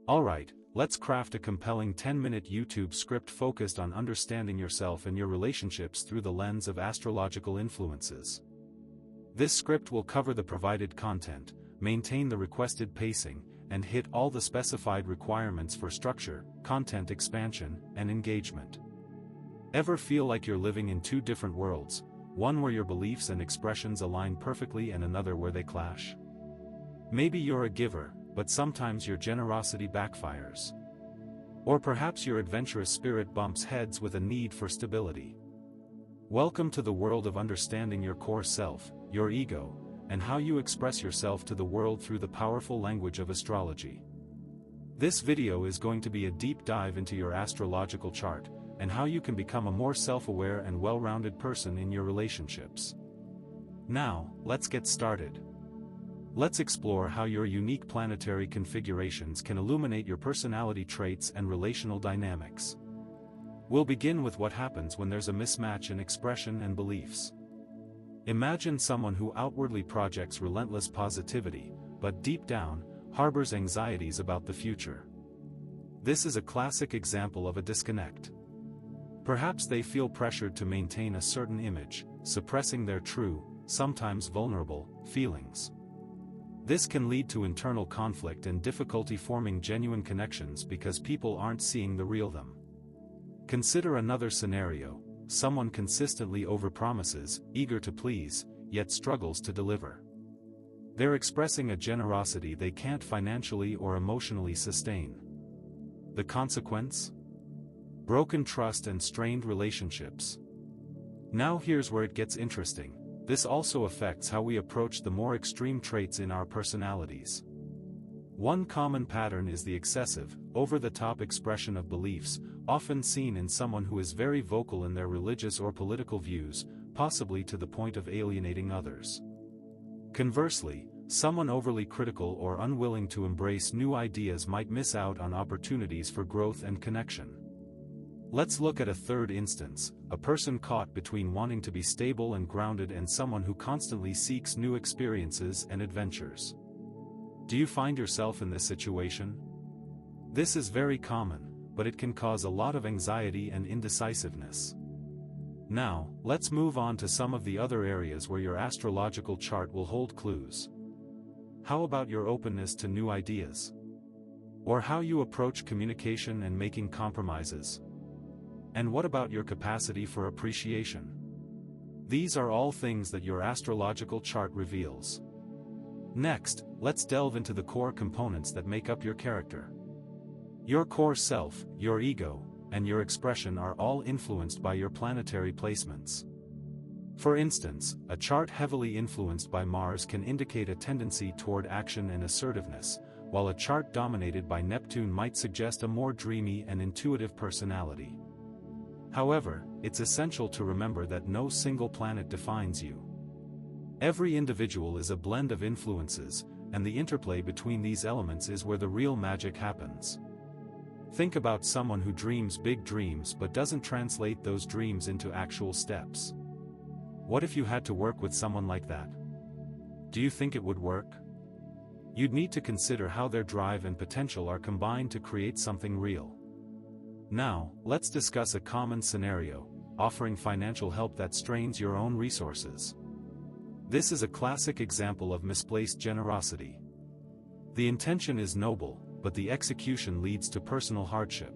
Alright, let's craft a compelling 10-minute YouTube script focused on understanding yourself and your relationships through the lens of astrological influences. This script will cover the provided content, maintain the requested pacing, and hit all the specified requirements for structure, content expansion, and engagement. Ever feel like you're living in two different worlds, one where your beliefs and expressions align perfectly and another where they clash? Maybe you're a giver, but sometimes your generosity backfires. Or perhaps your adventurous spirit bumps heads with a need for stability. Welcome to the world of understanding your core self, your ego, and how you express yourself to the world through the powerful language of astrology. This video is going to be a deep dive into your astrological chart, and how you can become a more self-aware and well-rounded person in your relationships. Now, let's get started. Let's explore how your unique planetary configurations can illuminate your personality traits and relational dynamics. We'll begin with what happens when there's a mismatch in expression and beliefs. Imagine someone who outwardly projects relentless positivity, but deep down, harbors anxieties about the future. This is a classic example of a disconnect. Perhaps they feel pressured to maintain a certain image, suppressing their true, sometimes vulnerable, feelings. This can lead to internal conflict and difficulty forming genuine connections because people aren't seeing the real them. Consider another scenario: someone consistently overpromises, eager to please, yet struggles to deliver. They're expressing a generosity they can't financially or emotionally sustain. The consequence? Broken trust and strained relationships. Now here's where it gets interesting. This also affects how we approach the more extreme traits in our personalities. One common pattern is the excessive, over-the-top expression of beliefs, often seen in someone who is very vocal in their religious or political views, possibly to the point of alienating others. Conversely, someone overly critical or unwilling to embrace new ideas might miss out on opportunities for growth and connection. Let's look at a third instance: a person caught between wanting to be stable and grounded and someone who constantly seeks new experiences and adventures. Do you find yourself in this situation? This is very common, but it can cause a lot of anxiety and indecisiveness. Now, let's move on to some of the other areas where your astrological chart will hold clues. How about your openness to new ideas? Or how you approach communication and making compromises? And what about your capacity for appreciation? These are all things that your astrological chart reveals. Next, let's delve into the core components that make up your character. Your core self, your ego, and your expression are all influenced by your planetary placements. For instance, a chart heavily influenced by Mars can indicate a tendency toward action and assertiveness, while a chart dominated by Neptune might suggest a more dreamy and intuitive personality. However, it's essential to remember that no single planet defines you. Every individual is a blend of influences, and the interplay between these elements is where the real magic happens. Think about someone who dreams big dreams but doesn't translate those dreams into actual steps. What if you had to work with someone like that? Do you think it would work? You'd need to consider how their drive and potential are combined to create something real. Now, let's discuss a common scenario: offering financial help that strains your own resources. This is a classic example of misplaced generosity. The intention is noble, but the execution leads to personal hardship.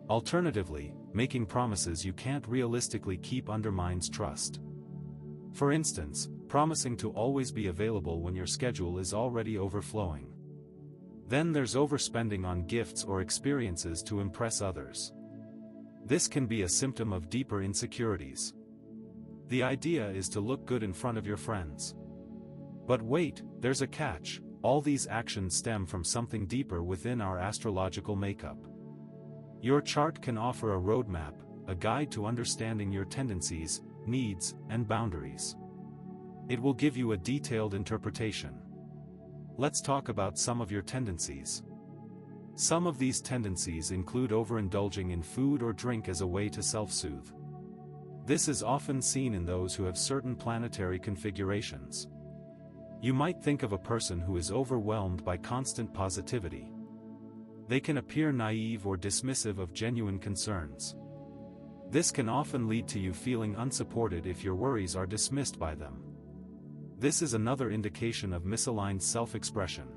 Alternatively, making promises you can't realistically keep undermines trust. For instance, promising to always be available when your schedule is already overflowing. Then there's overspending on gifts or experiences to impress others. This can be a symptom of deeper insecurities. The idea is to look good in front of your friends. But wait, there's a catch: all these actions stem from something deeper within our astrological makeup. Your chart can offer a roadmap, a guide to understanding your tendencies, needs, and boundaries. It will give you a detailed interpretation. Let's talk about some of your tendencies. Some of these tendencies include overindulging in food or drink as a way to self-soothe. This is often seen in those who have certain planetary configurations. You might think of a person who is overwhelmed by constant positivity. They can appear naive or dismissive of genuine concerns. This can often lead to you feeling unsupported if your worries are dismissed by them. This is another indication of misaligned self-expression.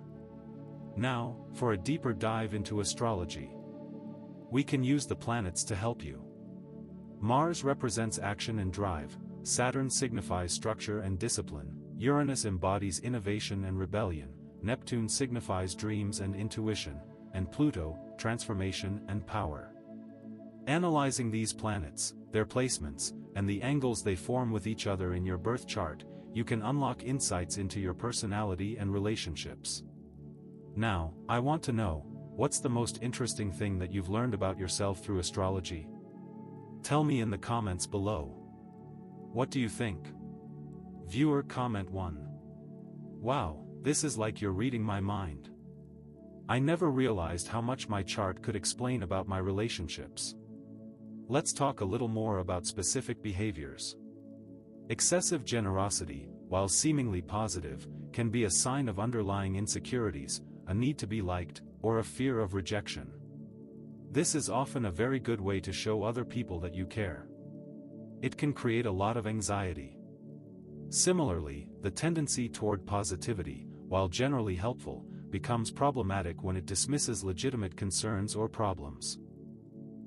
Now, for a deeper dive into astrology. We can use the planets to help you. Mars represents action and drive, Saturn signifies structure and discipline, Uranus embodies innovation and rebellion, Neptune signifies dreams and intuition, and Pluto, transformation and power. Analyzing these planets, their placements, and the angles they form with each other in your birth chart, you can unlock insights into your personality and relationships. Now, I want to know, what's the most interesting thing that you've learned about yourself through astrology? Tell me in the comments below. What do you think? Viewer comment 1. Wow, this is like you're reading my mind. I never realized how much my chart could explain about my relationships. Let's talk a little more about specific behaviors. Excessive generosity, while seemingly positive, can be a sign of underlying insecurities, a need to be liked, or a fear of rejection. This is often a very good way to show other people that you care. It can create a lot of anxiety. Similarly, the tendency toward positivity, while generally helpful, becomes problematic when it dismisses legitimate concerns or problems.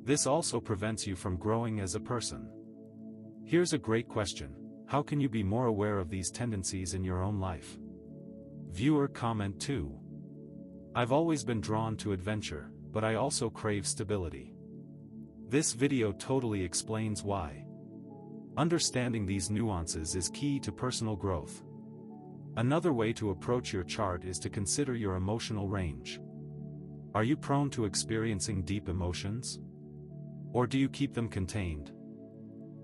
This also prevents you from growing as a person. Here's a great question: how can you be more aware of these tendencies in your own life? Viewer comment 2. I've always been drawn to adventure, but I also crave stability. This video totally explains why. Understanding these nuances is key to personal growth. Another way to approach your chart is to consider your emotional range. Are you prone to experiencing deep emotions? Or do you keep them contained?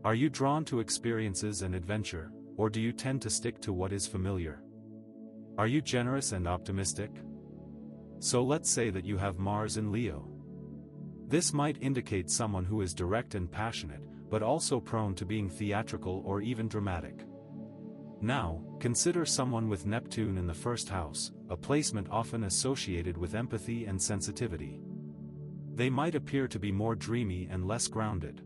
Are you drawn to experiences and adventure, or do you tend to stick to what is familiar? Are you generous and optimistic? So let's say that you have Mars in Leo. This might indicate someone who is direct and passionate, but also prone to being theatrical or even dramatic. Now, consider someone with Neptune in the first house, a placement often associated with empathy and sensitivity. They might appear to be more dreamy and less grounded.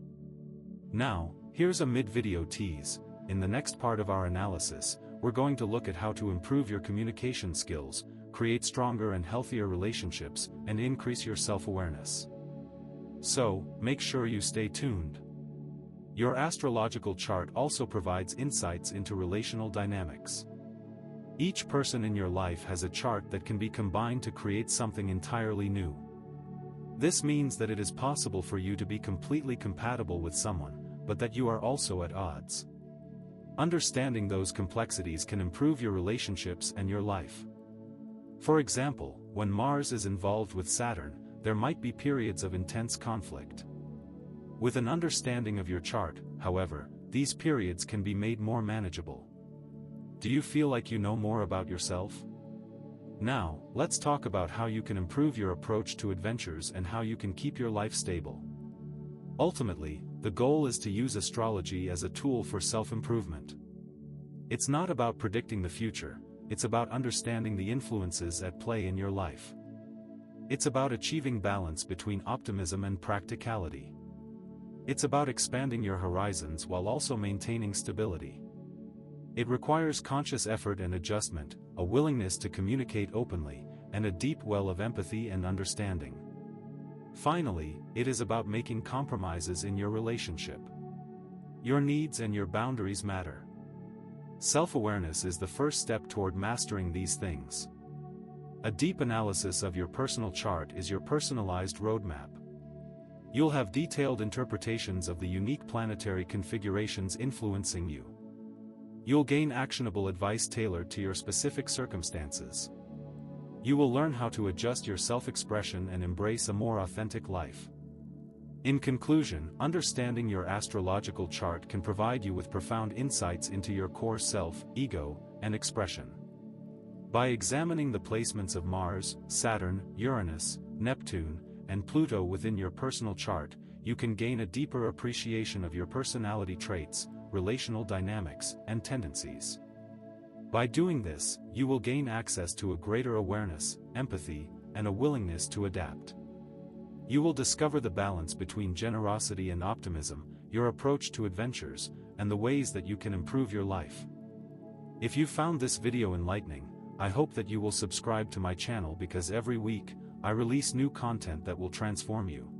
Now, here's a mid-video tease. In the next part of our analysis, we're going to look at how to improve your communication skills, create stronger and healthier relationships, and increase your self-awareness. So, make sure you stay tuned. Your astrological chart also provides insights into relational dynamics. Each person in your life has a chart that can be combined to create something entirely new. This means that it is possible for you to be completely compatible with someone, but that you are also at odds. Understanding those complexities can improve your relationships and your life. For example, when Mars is involved with Saturn, there might be periods of intense conflict. With an understanding of your chart, however, these periods can be made more manageable. Do you feel like you know more about yourself? Now, let's talk about how you can improve your approach to adventures and how you can keep your life stable. Ultimately, the goal is to use astrology as a tool for self-improvement. It's not about predicting the future, it's about understanding the influences at play in your life. It's about achieving balance between optimism and practicality. It's about expanding your horizons while also maintaining stability. It requires conscious effort and adjustment, a willingness to communicate openly, and a deep well of empathy and understanding. Finally, it is about making compromises in your relationship. Your needs and your boundaries matter. Self-awareness is the first step toward mastering these things. A deep analysis of your personal chart is your personalized roadmap. You'll have detailed interpretations of the unique planetary configurations influencing you. You'll gain actionable advice tailored to your specific circumstances. You will learn how to adjust your self-expression and embrace a more authentic life. In conclusion, understanding your astrological chart can provide you with profound insights into your core self, ego, and expression. By examining the placements of Mars, Saturn, Uranus, Neptune, and Pluto within your personal chart, you can gain a deeper appreciation of your personality traits, relational dynamics, and tendencies. By doing this, you will gain access to a greater awareness, empathy, and a willingness to adapt. You will discover the balance between generosity and optimism, your approach to adventures, and the ways that you can improve your life. If you found this video enlightening, I hope that you will subscribe to my channel because every week, I release new content that will transform you.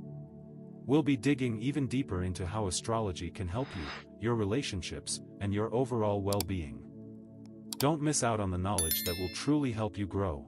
We'll be digging even deeper into how astrology can help you, your relationships, and your overall well-being. Don't miss out on the knowledge that will truly help you grow.